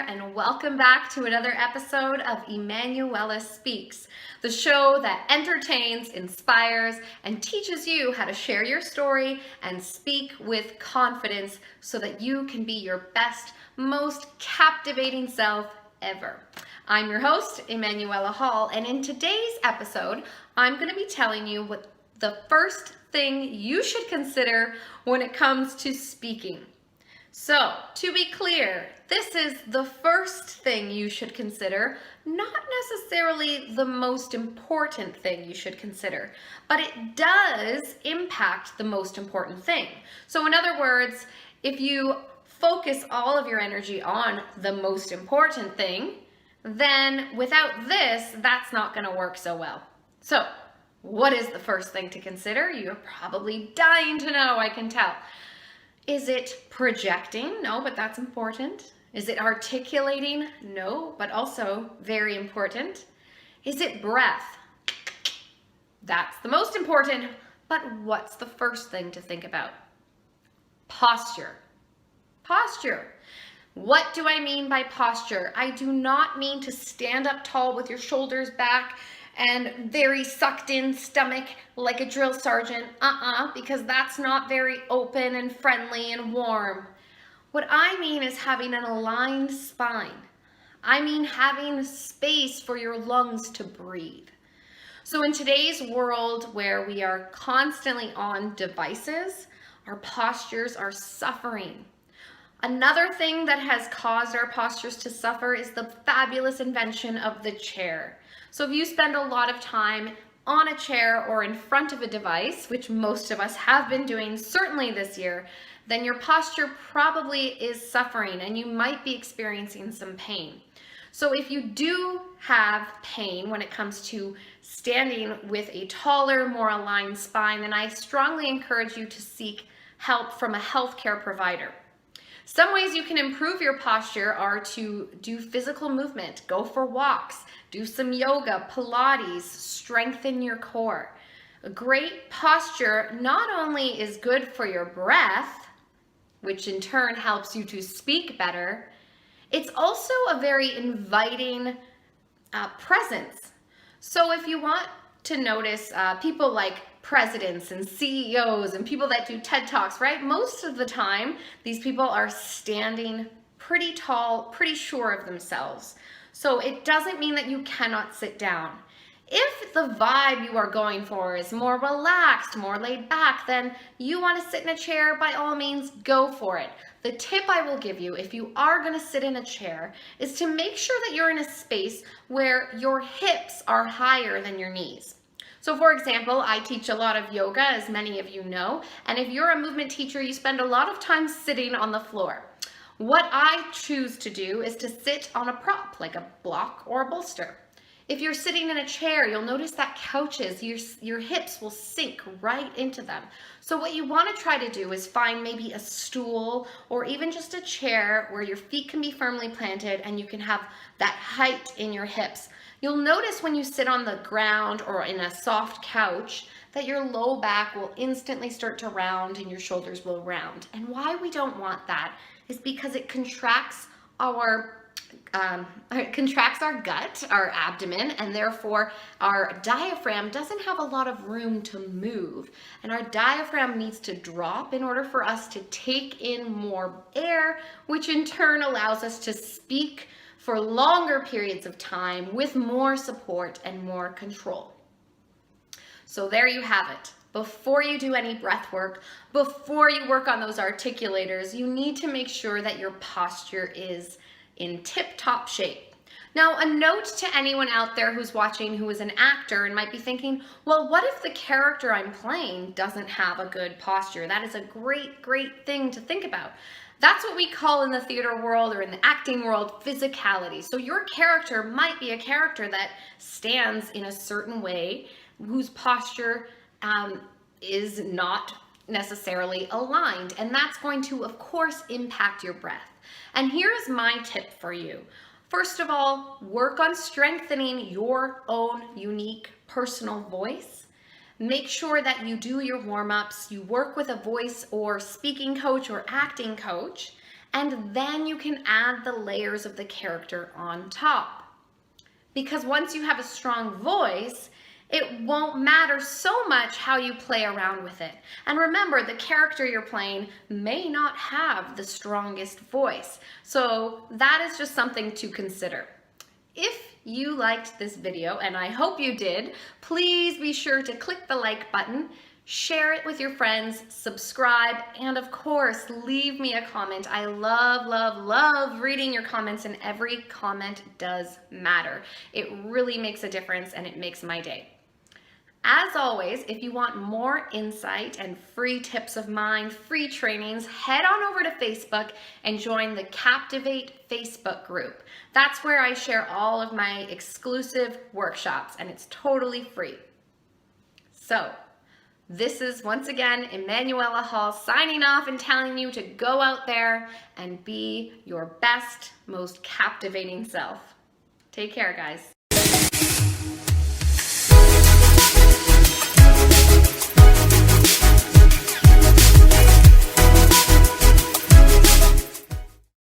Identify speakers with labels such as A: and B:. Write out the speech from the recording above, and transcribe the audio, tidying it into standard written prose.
A: and welcome back to another episode of Emanuela Speaks, the show that entertains, inspires, and teaches you how to share your story and speak with confidence so that you can be your best, most captivating self ever. I'm your host, Emanuela Hall, and in today's episode, I'm going to be telling you what the first thing you should consider when it comes to speaking. So, to be clear, this is the first thing you should consider, not necessarily the most important thing you should consider, but it does impact the most important thing. So in other words, if you focus all of your energy on the most important thing, then without this, that's not going to work so well. So, what is the first thing to consider? You're probably dying to know, I can tell. Is it projecting? No, but that's important. Is it articulating? No, but also very important. Is it breath? That's the most important, but what's the first thing to think about? Posture. Posture. What do I mean by posture? I do not mean to stand up tall with your shoulders back and very sucked in stomach like a drill sergeant, because that's not very open and friendly and warm. What I mean is having an aligned spine. I mean having space for your lungs to breathe. So in today's world where we are constantly on devices, our postures are suffering. Another thing that has caused our postures to suffer is the fabulous invention of the chair. So if you spend a lot of time on a chair or in front of a device, which most of us have been doing certainly this year, then your posture probably is suffering and you might be experiencing some pain. So if you do have pain when it comes to standing with a taller, more aligned spine, then I strongly encourage you to seek help from a healthcare provider. Some ways you can improve your posture are to do physical movement, go for walks, do some yoga, Pilates, strengthen your core. A great posture not only is good for your breath, which in turn helps you to speak better, it's also a very inviting presence. So if you want to notice people like presidents and CEOs and people that do TED Talks, right? Most of the time, these people are standing pretty tall, pretty sure of themselves. So it doesn't mean that you cannot sit down. If the vibe you are going for is more relaxed, more laid back, then you want to sit in a chair, by all means, go for it. The tip I will give you if you are going to sit in a chair is to make sure that you're in a space where your hips are higher than your knees. So for example, I teach a lot of yoga, as many of you know, and if you're a movement teacher, you spend a lot of time sitting on the floor. What I choose to do is to sit on a prop, like a block or a bolster. If you're sitting in a chair, you'll notice that couches, your hips will sink right into them. So what you want to try to do is find maybe a stool or even just a chair where your feet can be firmly planted and you can have that height in your hips. You'll notice when you sit on the ground or in a soft couch that your low back will instantly start to round and your shoulders will round. And why we don't want that is because it contracts our gut, our abdomen, and therefore our diaphragm doesn't have a lot of room to move. And our diaphragm needs to drop in order for us to take in more air, which in turn allows us to speak for longer periods of time with more support and more control. So there you have it. Before you do any breath work, before you work on those articulators, you need to make sure that your posture is in tip-top shape. Now, a note to anyone out there who's watching who is an actor and might be thinking, well, what if the character I'm playing doesn't have a good posture? That is a great thing to think about. That's what we call in the theater world or in the acting world physicality. So your character might be a character that stands in a certain way, whose posture is not necessarily aligned. And that's going to, of course, impact your breath. And here's my tip for you. First of all, work on strengthening your own unique personal voice. Make sure that you do your warm-ups, you work with a voice or speaking coach or acting coach, and then you can add the layers of the character on top. Because once you have a strong voice, it won't matter so much how you play around with it. And remember, the character you're playing may not have the strongest voice. So that is just something to consider. If you liked this video, and I hope you did, please be sure to click the like button, share it with your friends, subscribe, and of course, leave me a comment. I love, love, love reading your comments, and every comment does matter. It really makes a difference, and it makes my day. As always, if you want more insight and free tips of mine, free trainings, head on over to Facebook and join the Captivate Facebook group. That's where I share all of my exclusive workshops, and it's totally free. So, this is once again Emanuela Hall signing off and telling you to go out there and be your best, most captivating self. Take care, guys.